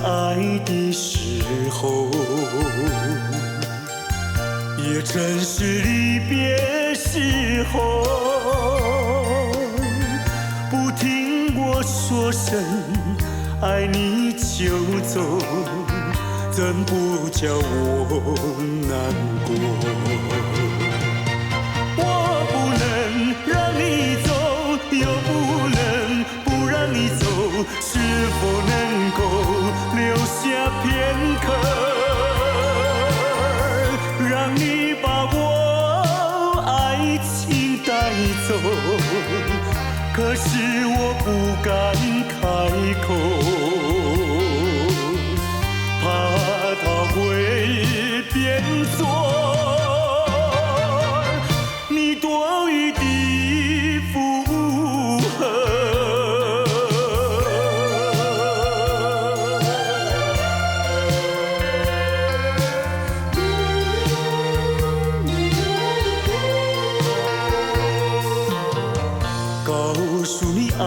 爱的时候，也正是离别时候。不听我说声爱你就走，怎不叫我难过？我不能让你走，又不能不让你走，是否能够留下片刻，让你把我爱情带走？可是我不敢开口，怕它会变作你多余的负荷。告诉你爱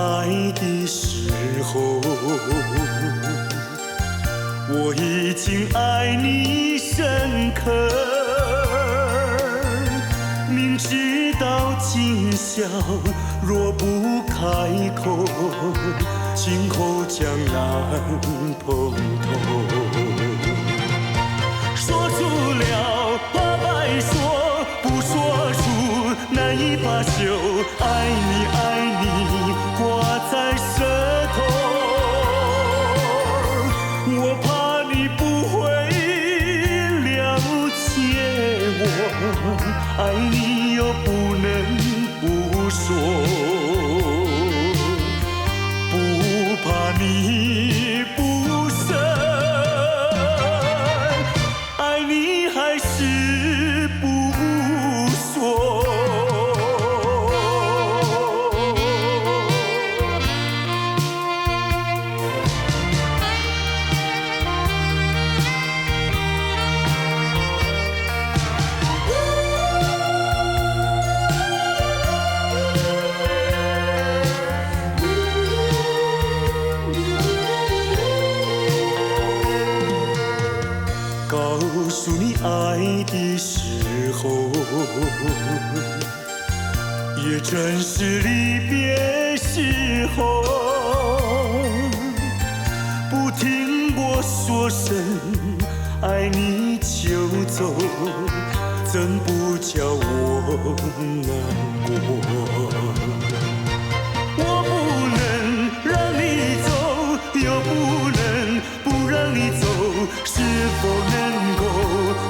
的时候，我已经爱你深刻，明知道今宵若不开口，今后将难碰头。说出了怕白说，不说出难以罢休。爱你爱你挂在舌头，我怕你不会了解我，爱你又不能不说，不怕你不舍，爱你还是不说。告诉你爱的时候，也正是离别时候。不听我说声爱你就走，怎不叫我难过？我不能让你走，又不能不让你走，是否能够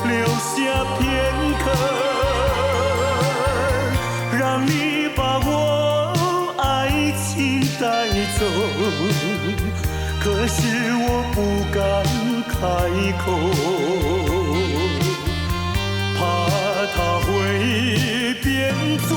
留下片刻，让你把我爱情带走？可是我不敢开口，怕它会变作